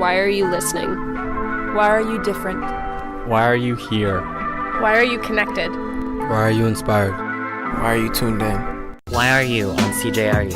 Why are you listening? Why are you different? Why are you here? Why are you connected? Why are you inspired? Why are you tuned in? Why are you on CJRU?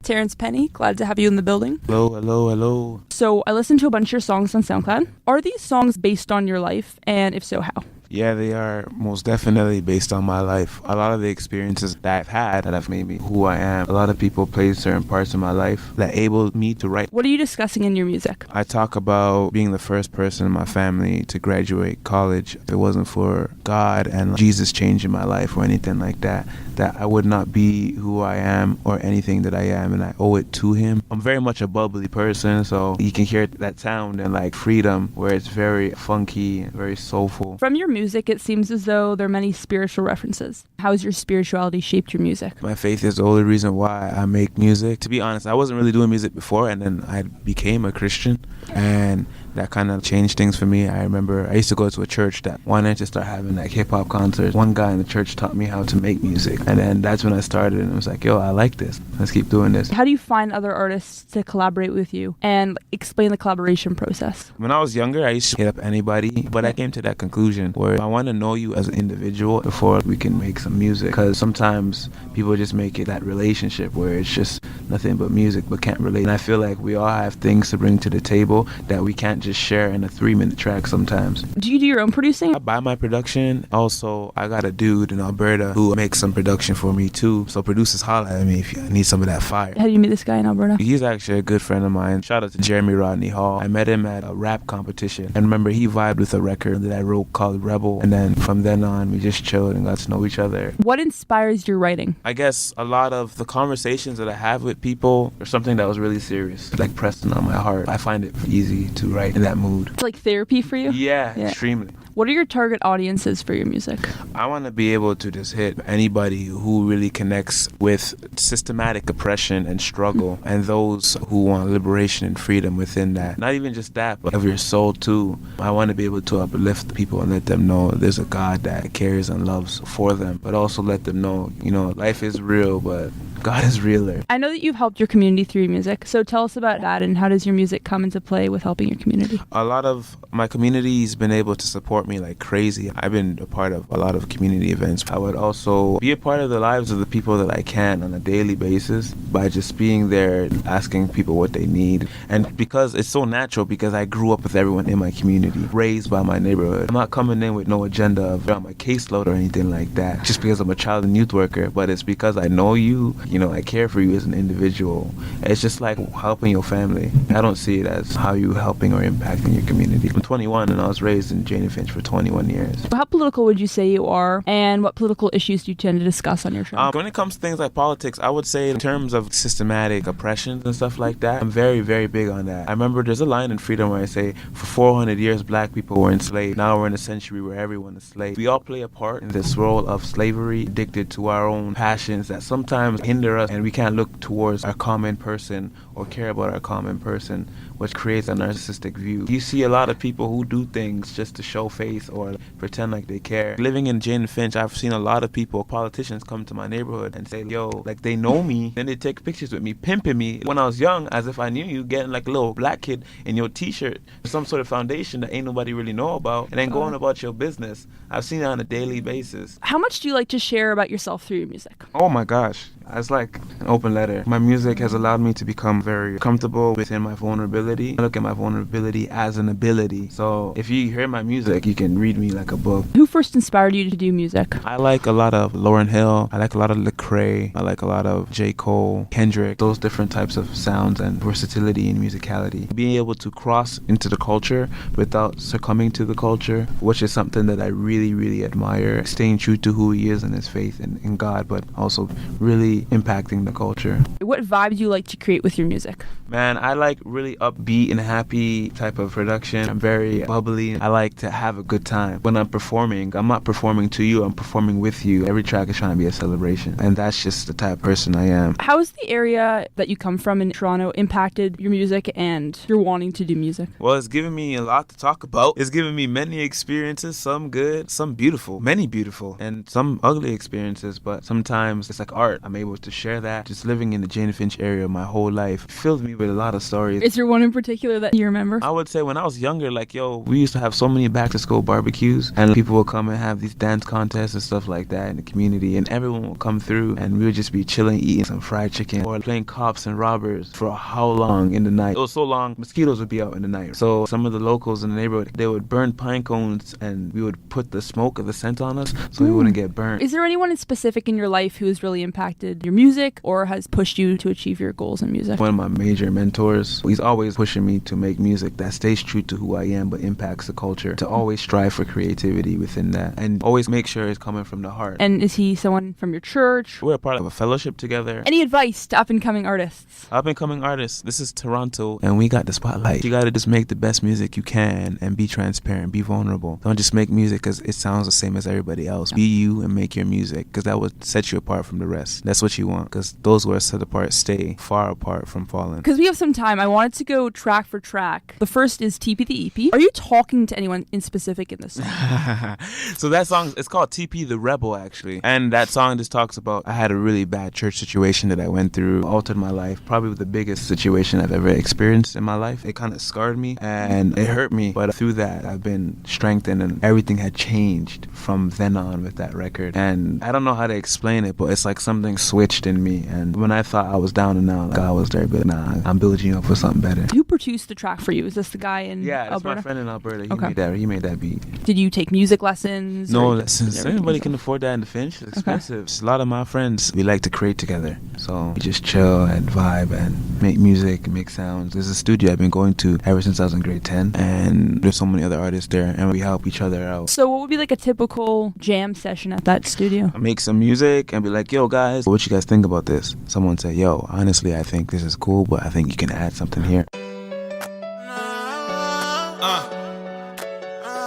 Terence Penny, glad to have you in the building. Hello. So I listened to a bunch of your songs on SoundCloud. Are these songs based on your life? And if so, how? Yeah, they are most definitely based on my life. A lot of the experiences that I've had that have made me who I am. A lot of people played certain parts of my life that enabled me to write. What are you discussing in your music? I talk about being the first person in my family to graduate college. If it wasn't for God and Jesus changing my life or anything like that I would not be who I am or anything that I am, and I owe it to him. I'm very much a bubbly person, so you can hear that sound and like freedom, where it's very funky and very soulful. From your music, it seems as though there are many spiritual references. How has your spirituality shaped your music? My faith is the only reason why I make music. To be honest, I wasn't really doing music before, and then I became a Christian, and that kind of changed things for me. I remember I used to go to a church that wanted to start having like hip-hop concerts. One guy in the church taught me how to make music, and then that's when I started, and it was like, yo, I like this. Let's keep doing this. How do you find other artists to collaborate with you, and explain the collaboration process? When I was younger, I used to hit up anybody, but I came to that conclusion where I want to know you as an individual before we can make some music, because sometimes people just make it that relationship where it's just nothing but music but can't relate. And I feel like we all have things to bring to the table that we can't just share in a 3-minute track sometimes. Do you do your own producing? I buy my production. Also, I got a dude in Alberta who makes some production for me too. So producers holler at me if you need some of that fire. How did you meet this guy in Alberta? He's actually a good friend of mine. Shout out to Jeremy Rodney Hall. I met him at a rap competition. And remember, he vibed with a record that I wrote called Rebel. And then from then on, we just chilled and got to know each other. What inspires your writing? I guess a lot of the conversations that I have with people are something that was really serious, like pressing on my heart. I find it easy to write in that mood. It's like therapy for you? Yeah, extremely. What are your target audiences for your music? I want to be able to just hit anybody who really connects with systematic oppression and struggle, and those who want liberation and freedom within that. Not even just that, but of your soul too. I want to be able to uplift people and let them know there's a God that cares and loves for them, but also let them know, life is real, but God is realer. I know that you've helped your community through your music, so tell us about that, and how does your music come into play with helping your community? A lot of my community's been able to support me like crazy. I've been a part of a lot of community events. I would also be a part of the lives of the people that I can on a daily basis by just being there, asking people what they need. And because it's so natural, because I grew up with everyone in my community, raised by my neighborhood. I'm not coming in with no agenda of on my caseload or anything like that, just because I'm a child and youth worker, but it's because I know you, I care for you as an individual. It's just like helping your family. I don't see it as how you helping or impacting your community. I'm 21 and I was raised in Jane and Finch for 21 years. How political would you say you are, and what political issues do you tend to discuss on your show? When it comes to things like politics, I would say in terms of systematic oppression and stuff like that, I'm very, very big on that. I remember there's a line in Freedom where I say, for 400 years, black people were enslaved. Now we're in a century where everyone is slave. We all play a part in this role of slavery, addicted to our own passions that sometimes hinder us, and we can't look towards our common person or care about our common person, which creates a narcissistic view. You see a lot of people who do things just to show face or pretend like they care. Living in Jane and Finch, I've seen a lot of people, politicians, come to my neighborhood and say, yo, like they know me, then they take pictures with me, pimping me when I was young, as if I knew you, getting like a little black kid in your t-shirt, some sort of foundation that ain't nobody really know about, and then going about your business. I've seen it on a daily basis. How much do you like to share about yourself through your music? Oh my gosh. It's like an open letter. My music has allowed me to become very comfortable within my vulnerability. I look at my vulnerability as an ability. So if you hear my music, you can read me like a book. Who first inspired you to do music? I like a lot of Lauryn Hill. I like a lot of Lecrae. I like a lot of J. Cole, Kendrick. Those different types of sounds and versatility in musicality. Being able to cross into the culture without succumbing to the culture, which is something that I really, really admire. Staying true to who he is and his faith in God, but also really impacting the culture. What vibe do you like to create with your music? Man, I like really upbeat and happy type of production. I'm very bubbly. I like to have a good time. When I'm performing, I'm not performing to you, I'm performing with you. Every track is trying to be a celebration. And that's just the type of person I am. How has the area that you come from in Toronto impacted your music and your wanting to do music? Well, it's given me a lot to talk about. It's given me many experiences, some good, some beautiful, many beautiful, and some ugly experiences. But sometimes it's like art. I'm able able to share that. Just living in the Jane Finch area my whole life filled me with a lot of stories. Is there one in particular that you remember? I would say when I was younger, like, yo, we used to have so many back to school barbecues, and people would come and have these dance contests and stuff like that in the community, and everyone would come through, and we would just be chilling, eating some fried chicken, or playing cops and robbers for how long in the night. It was so long, mosquitoes would be out in the night. So some of the locals in the neighborhood, they would burn pine cones, and we would put the smoke of the scent on us so we wouldn't get burnt. Is there anyone in specific in your life who has really impacted your music or has pushed you to achieve your goals in music? One of my major mentors, he's always pushing me to make music that stays true to who I am but impacts the culture, to always strive for creativity within that, and always make sure it's coming from the heart. And is he someone from your church? We're a part of a fellowship together. Any advice to up-and-coming artists? Up-and-coming artists, this is Toronto, and we got the spotlight. You gotta just make the best music you can and be transparent, be vulnerable. Don't just make music because it sounds the same as everybody else. Be you and make your music, because that would set you apart from the rest. That's what you want, because those who are set apart stay far apart from falling. Because we have some time, I wanted to go track for track. The first is TP the EP. Are you talking to anyone in specific in this song? So that song, it's called TP the Rebel, actually. And that song just talks about, I had a really bad church situation that I went through, altered my life, probably the biggest situation I've ever experienced in my life. It kind of scarred me and it hurt me, but through that I've been strengthened, and everything had changed from then on with that record. And I don't know how to explain it, but it's like something switched in me, and when I thought I was down and out, like, God was there, but nah, I'm building you up for something better. Who produced the track for you? Is this the guy in that's Alberta? my friend in Alberta. Okay. He made that beat. Did you take music lessons? No or lessons. Anybody can afford that in the Finch. It's expensive. A lot of my friends, we like to create together. So we just chill and vibe and make music and make sounds. There's a studio I've been going to ever since I was in grade 10. And there's so many other artists there, and we help each other out. So what would be like a typical jam session at that studio? I make some music and be like, yo, guys, what you guys think about this? Someone say, yo, honestly, I think this is cool, but I think you can add something here.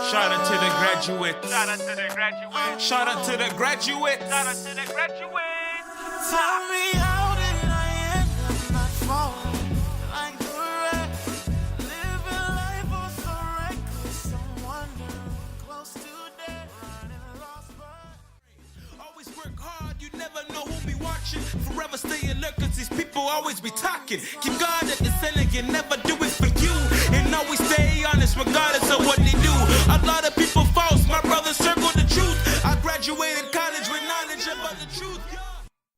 Shout out to the graduates. Shout out to the graduates. Shout out to the graduates. Shout out to the graduates. Tell me how did I end up not falling like the rest? Living life was so reckless. I'm wondering close to death, running lost but always work hard. You never know who be watching. Forever stay alert 'cause these people always be talking. Keep God at the center. You never do it for you, and always stay honest regardless of what they do. A lot of people false, my brother circle the truth. I graduated college with knowledge about the truth.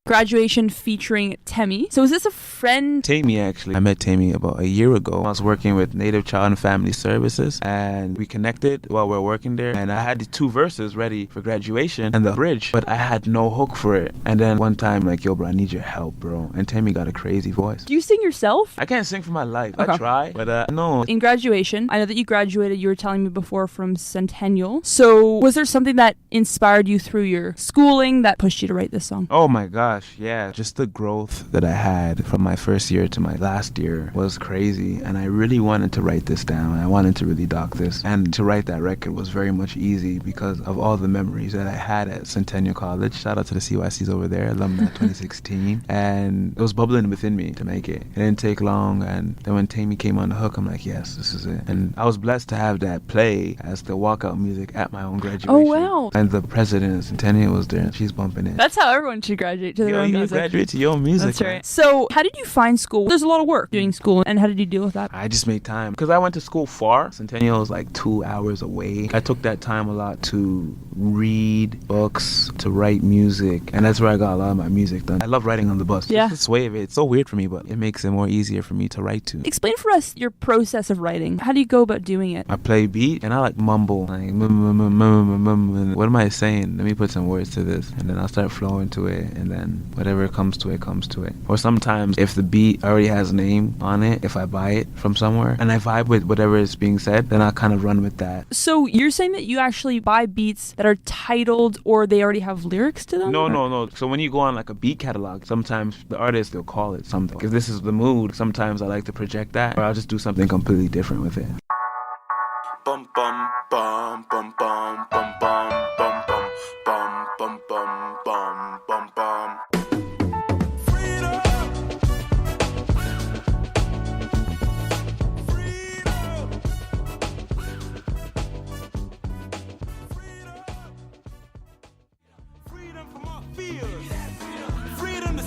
Graduation featuring Temmie. So is this a friend? Tammy, actually. I met Tammy about a year ago. I was working with Native Child and Family Services, and we connected while we were working there. And I had the 2 verses ready for graduation and the bridge, but I had no hook for it. And then one time, like, yo, bro, I need your help, bro. And Tammy got a crazy voice. Do you sing yourself? I can't sing for my life. Okay. I try, but no. In graduation, I know that you graduated, you were telling me before, from Centennial. So was there something that inspired you through your schooling that pushed you to write this song? Oh my gosh, yeah. Just the growth that I had from my first year to my last year was crazy. And I really wanted to write this down. I wanted to really doc this. And to write that record was very much easy because of all the memories that I had at Centennial College. Shout out to the CYCs over there, alumni 2016. And it was bubbling within me to make it. It didn't take long. And then when Tammy came on the hook, I'm like, yes, this is it. And I was blessed to have that play as the walkout music at my own graduation. Oh, wow. And the president of Centennial was there. She's bumping it. That's how everyone should graduate, to their own you music. graduate to your own music. That's man. right. So how did you find school? There's a lot of work doing school, and how did you deal with that? I just made time because I went to school far. Centennial was like 2 hours away. I took that time a lot to read books, to write music, and that's where I got a lot of my music done. I love writing on the bus. Yeah. Just the sway of it. It's so weird for me, but it makes it more easier for me to write to. Explain for us your process of writing. How do you go about doing it? I play beat and I like mumble, like and what am I saying? Let me put some words to this, and then I'll start flowing to it, and then whatever comes to it comes to it. Or sometimes if the beat already has a name on it, if I buy it from somewhere and I vibe with whatever is being said, then I'll kind of run with that. So you're saying that you actually buy beats that are titled or they already have lyrics to them? No. So when you go on like a beat catalog, sometimes the artist, they'll call it something. If this is the mood, sometimes I like to project that, or I'll just do something completely different with it. Bum bum bum bum bum bum bum bum bum bum bum bum bum bum. Freedom. Freedom. Freedom from our fears. Freedom to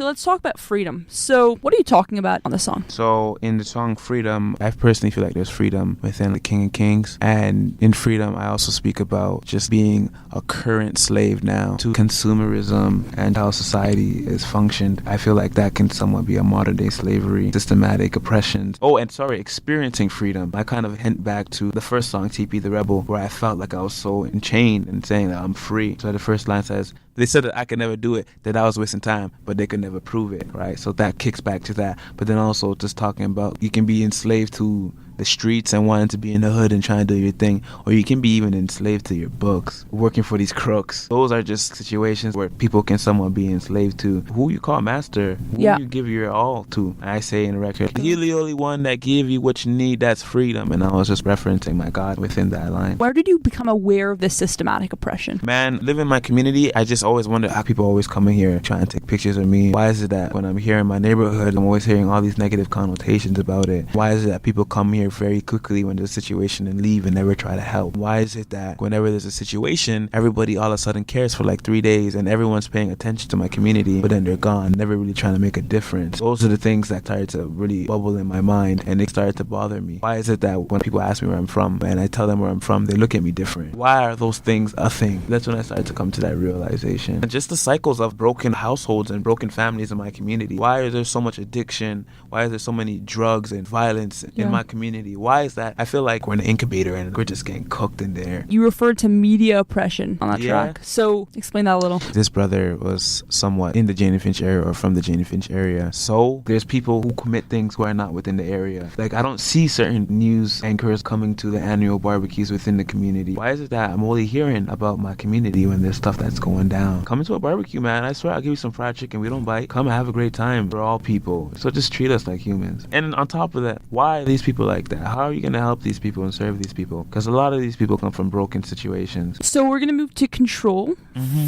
So let's talk about freedom. So what are you talking about on the song? So in the song Freedom, I personally feel like there's freedom within the King of Kings. And in Freedom, I also speak about just being a current slave now to consumerism and how society is functioned. I feel like that can somewhat be a modern day slavery, systematic oppression. Experiencing freedom. I kind of hint back to the first song, TP the Rebel, where I felt like I was so enchained and saying that I'm free. So the first line says, they said that I could never do it, that I was wasting time, but they could never prove it, right? So that kicks back to that. But then also just talking about you can be enslaved to the streets and wanting to be in the hood and trying to do your thing, or you can be even enslaved to your books, working for these crooks. Those are just situations where people can somewhat be enslaved to who you call master, who you give your all to. I say in the record, you're the only one that give you what you need, that's freedom. And I was just referencing my God within that line. Where did you become aware of this systematic oppression? Man, living in my community, I just always wonder how people always come in here trying to take pictures of me. Why is it that when I'm here in my neighborhood, I'm always hearing all these negative connotations about it? Why is it that people come here very quickly when there's a situation and leave and never try to help? Why is it that whenever there's a situation, everybody all of a sudden cares for like 3 days and everyone's paying attention to my community, but then they're gone, never really trying to make a difference? Those are the things that started to really bubble in my mind and they started to bother me. Why is it that when people ask me where I'm from and I tell them where I'm from, they look at me different? Why are those things a thing? That's when I started to come to that realization. And just the cycles of broken households and broken families in my community. Why is there so much addiction? Why is there so many drugs and violence in my community? Why is that? I feel like we're in an incubator and we're just getting cooked in there. You referred to media oppression on that track. So explain that a little. This brother was somewhat in the Jane and Finch area or from the Jane and Finch area. So there's people who commit things who are not within the area. Like I don't see certain news anchors coming to the annual barbecues within the community. Why is it that I'm only hearing about my community when there's stuff that's going down? Come into a barbecue, man. I swear I'll give you some fried chicken. We don't bite. Come and have a great time. We're all people. So just treat us like humans. And on top of that, why are these people like that? How are you going to help these people and serve these people? Because a lot of these people come from broken situations. So we're going to move to Control,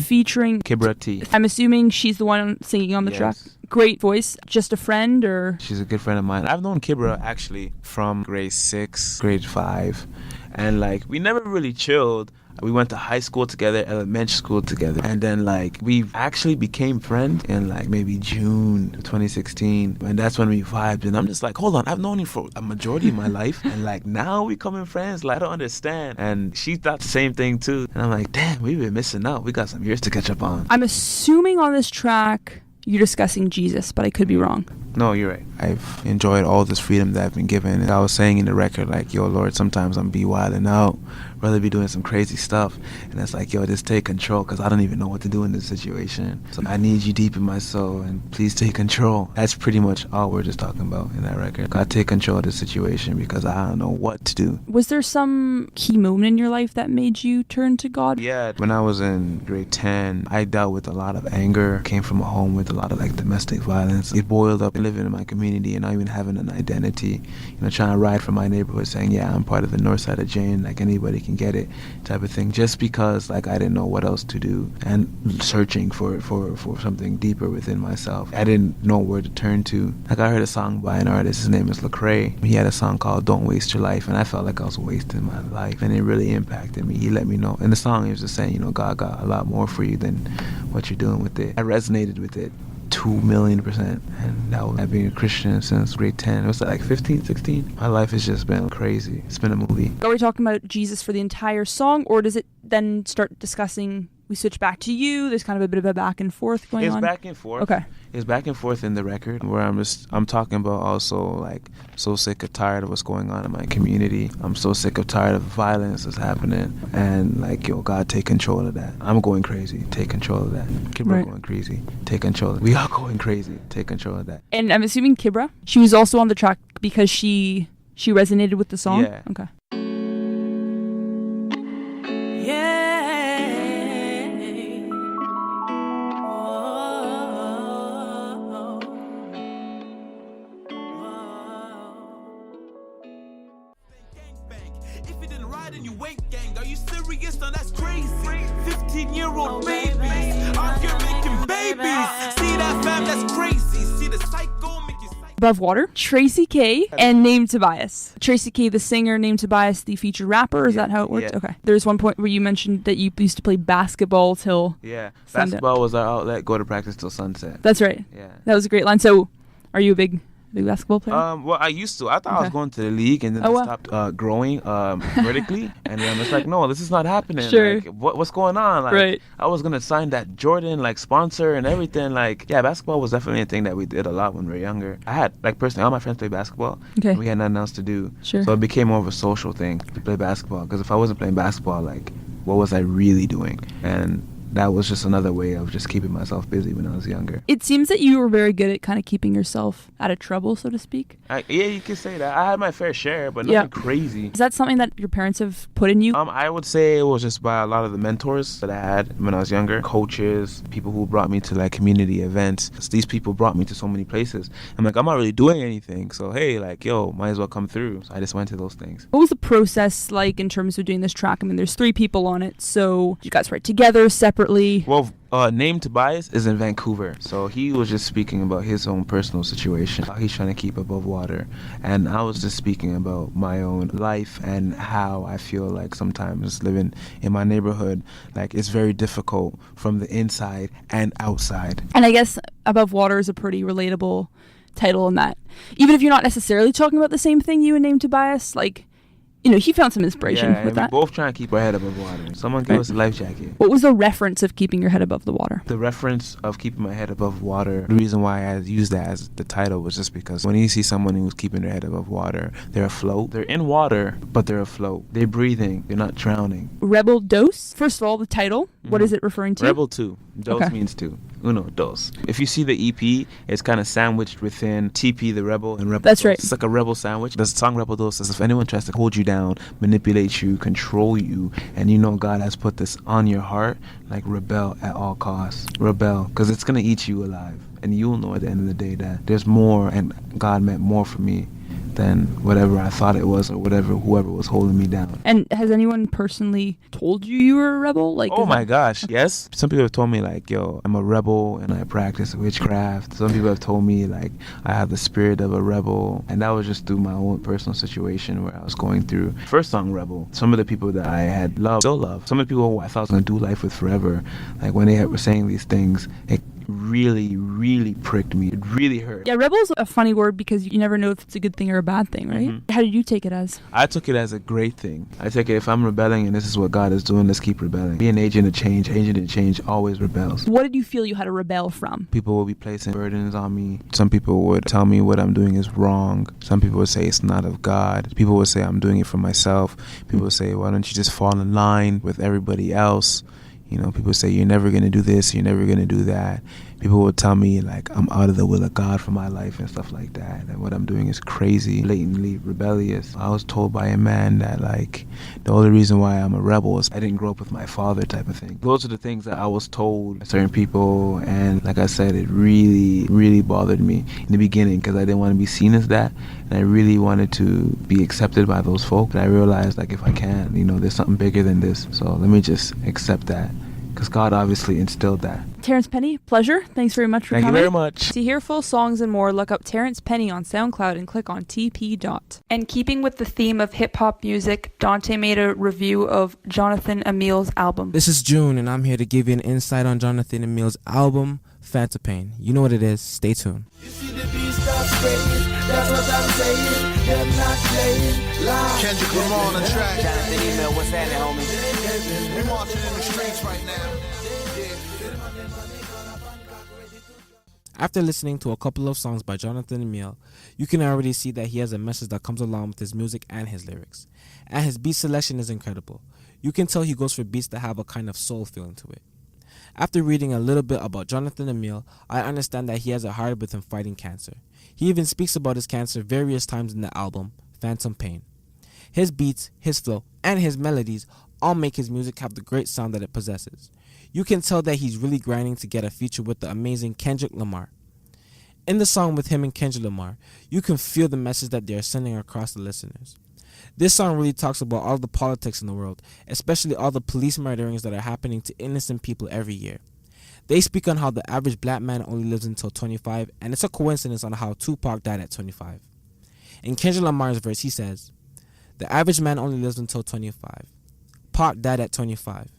featuring Kibra T. I'm assuming she's the one singing on the track. Great voice. Just a friend, or? She's a good friend of mine. I've known Kibra actually from grade 6, grade 5. And like, we never really chilled. We went to high school together, elementary school together. And then like, we actually became friends in like maybe June 2016. And that's when we vibed. And I'm just like, hold on, I've known you for a majority of my life. And like, now we becoming friends. Like, I don't understand. And she thought the same thing too. And I'm like, damn, we've been missing out. We got some years to catch up on. I'm assuming on this track, you're discussing Jesus, but I could be wrong. No, you're right. I've enjoyed all this freedom that I've been given. And I was saying in the record, like, yo, Lord, sometimes I'm be wilding out, rather be doing some crazy stuff. And it's like, yo, just take control, because I don't even know what to do in this situation. So I need you deep in my soul, and please take control. That's pretty much all we're just talking about in that record. God, take control of the situation, because I don't know what to do. Was there some key moment in your life that made you turn to God? Yeah, when I was in grade 10, I dealt with a lot of anger. Came from a home with a lot of like domestic violence. It boiled up living in my community and not even having an identity. You know, trying to ride from my neighborhood saying, yeah, I'm part of the north side of Jane, like anybody can get it type of thing, just because like I didn't know what else to do, and searching for something deeper within myself. I didn't know where to turn to. Like I heard a song by an artist, his name is Lecrae. He had a song called Don't Waste Your Life, and I felt like I was wasting my life, and it really impacted me. He let me know. In the song he was just saying, you know, God got a lot more for you than what you're doing with it. I resonated with it 2,000,000%. And that was, I've been a Christian since grade 10. It was like 15, 16. My life has just been crazy. It's been a movie. Are we talking about Jesus for the entire song, or does it then start discussing, we switch back to you, there's kind of a bit of a back and forth going on? It's back and forth. Okay. It's back and forth in the record, where I'm talking about also like, so sick or tired of what's going on in my community. I'm so sick or tired of violence that's happening, and like, yo, God, take control of that. I'm going crazy. Take control of that. Kibra going crazy. Take control of that. We are going crazy. Take control of that. And I'm assuming Kibra, she was also on the track because she resonated with the song? Yeah. Okay. If you didn't ride and you wait, gang, are you serious? No, that's crazy. 15-year-old babies out here making babies. See that fam, that's crazy. See the psycho make you psycho. Above Water, Tracy K, and Named Tobias. Tracy K, the singer, Named Tobias, the featured rapper. Is that how it worked? Yeah. Okay. There's one point where you mentioned that you used to play basketball till Yeah, sundown. basketball was our outlet. Go to practice till sunset. That's right. Yeah. That was a great line. So, are you a big basketball player? Well, I used to. I thought I was Okay. going to the league, and then Oh, I wow. stopped growing vertically, and then it's like, no, this is not happening. Sure. Like, what's going on? Like, Right. I was gonna sign that Jordan like sponsor and everything. Like, yeah, basketball was definitely a thing that we did a lot when we were younger. I had like personally, all my friends played basketball. Okay. We had nothing else to do, Sure. so it became more of a social thing to play basketball. Because if I wasn't playing basketball, like, what was I really doing? And that was just another way of just keeping myself busy when I was younger. It seems that you were very good at kind of keeping yourself out of trouble, so to speak. Yeah, you could say that. I had my fair share, but Yeah. nothing crazy. Is that something that your parents have put in you? I would say it was just by a lot of the mentors that I had when I was younger, coaches, people who brought me to like community events. These people brought me to so many places. I'm like, I'm not really doing anything, so hey, like, yo, might as well come through. So I just went to those things. What was the process like in terms of doing this track? I mean, there's 3 people on it, so you guys write together, separately? Well, Named Tobias is in Vancouver, so he was just speaking about his own personal situation, how he's trying to keep above water, and I was just speaking about my own life and how I feel like sometimes living in my neighborhood, like, it's very difficult from the inside and outside. And I guess Above Water is a pretty relatable title in that. Even if you're not necessarily talking about the same thing, you and Named Tobias, like, you know, he found some inspiration Yeah, with and we that. both trying to keep our head above water. Someone give Right. us a life jacket. What was the reference of keeping your head above the water? The reference of keeping my head above water, the reason why I used that as the title was just because when you see someone who's keeping their head above water, they're afloat. They're in water, but they're afloat. They're breathing. They're not drowning. Rebel Dose? First of all, the title. What is it referring to? Rebel 2. Dos Okay. means 2. Uno, dos. If you see the EP, it's kind of sandwiched within TP, the Rebel, and Rebel That's Dos. right. It's like a rebel sandwich. The song Rebel Dos says if anyone tries to hold you down, manipulate you, control you, and you know God has put this on your heart, like, rebel at all costs. Rebel, because it's going to eat you alive. And you'll know at the end of the day that there's more, and God meant more for me than whatever I thought it was or whoever was holding me down. And has anyone personally told you were a rebel? Like, Oh is my that- gosh, yes. Some people have told me like, yo, I'm a rebel and I practice witchcraft. Some people have told me like I have the spirit of a rebel, and that was just through my own personal situation where I was going through. First song, Rebel. Some of the people that I had loved, still love. Some of the people who I thought I was gonna do life with forever, like when they were saying these things, it really pricked me. It really hurt. Yeah, rebel is a funny word because you never know if it's a good thing or a bad thing, right? Mhm. How did you take it as? I took it as a great thing. I take it if I'm rebelling and this is what God is doing, let's keep rebelling. Be an agent of change. Agent of change always rebels. What did you feel you had to rebel from? People will be placing burdens on me. Some people would tell me what I'm doing is wrong. Some people would say it's not of God. People would say I'm doing it for myself. People would say, why don't you just fall in line with everybody else? You know, people say you're never going to do this, you're never going to do that. People would tell me like I'm out of the will of God for my life and stuff like that, and what I'm doing is crazy, blatantly rebellious. I was told by a man that like the only reason why I'm a rebel is I didn't grow up with my father, type of thing. Those are the things that I was told by certain people, and like I said, it really bothered me in the beginning because I didn't want to be seen as that, and I really wanted to be accepted by those folk. But I realized like if I can't, you know, there's something bigger than this, so let me just accept that. Because God obviously instilled that. Terence Penny, pleasure. Thanks very much for Thank you coming. very much. To hear full songs and more, look up Terence Penny on SoundCloud and click on TP. And keeping with the theme of hip-hop music, Dante made a review of Jonathan Emil's album. This is June, and I'm here to give you an insight on Jonathan Emil's album, Phantom Pain. You know what it is. Stay tuned. You see the beast start spraying, that's what I'm saying. Them not playing live. Kendrick Lamar on the track. Jonathan Emil, what's happening, homie? We marching in the streets right now. After listening to a couple of songs by Jonathan Emil, you can already see that he has a message that comes along with his music and his lyrics. And his beat selection is incredible. You can tell he goes for beats that have a kind of soul feeling to it. After reading a little bit about Jonathan Emil, I understand that he has it hard with him fighting cancer. He even speaks about his cancer various times in the album, Phantom Pain. His beats, his flow, and his melodies all make his music have the great sound that it possesses. You can tell that he's really grinding to get a feature with the amazing Kendrick Lamar. In the song with him and Kendrick Lamar, you can feel the message that they are sending across the listeners. This song really talks about all the politics in the world, especially all the police murderings that are happening to innocent people every year. They speak on how the average black man only lives until 25, and it's a coincidence on how Tupac died at 25. In Kendrick Lamar's verse, he says, "The average man only lives until 25. Pac died at 25.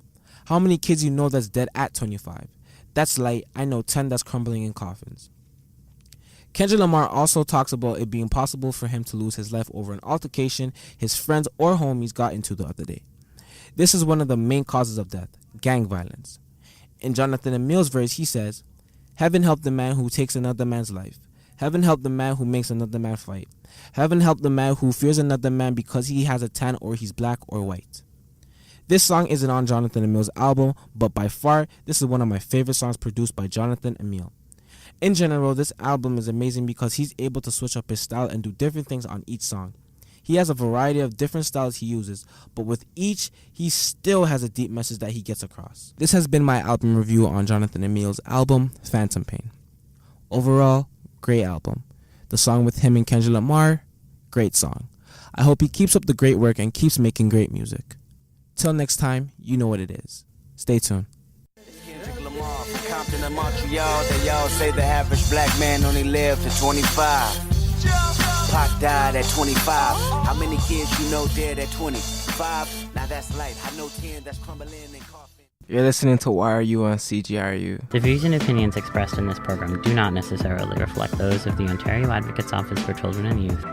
How many kids you know that's dead at 25? That's light. I know 10 that's crumbling in coffins." Kendrick Lamar also talks about it being possible for him to lose his life over an altercation his friends or homies got into the other day. This is one of the main causes of death, gang violence. In Jonathan Emil's verse, he says, "Heaven help the man who takes another man's life. Heaven help the man who makes another man fight. Heaven help the man who fears another man because he has a tan or he's black or white." This song isn't on Jonathan Emil's album, but by far, this is one of my favorite songs produced by Jonathan Emil. In general, this album is amazing because he's able to switch up his style and do different things on each song. He has a variety of different styles he uses, but with each, he still has a deep message that he gets across. This has been my album review on Jonathan Emil's album, Phantom Pain. Overall, great album. The song with him and Kendrick Lamar, great song. I hope he keeps up the great work and keeps making great music. Till next time, you know what it is. Stay tuned. Compton and Montreal, they all say the average black man only lived to 25. Pac died at 25. How many kids you know dead at 25? Now that's light. I know 10 that's crumbling in coffin. You're listening to YRU on CGRU. The views and opinions expressed in this program do not necessarily reflect those of the Ontario Advocates Office for Children and Youth.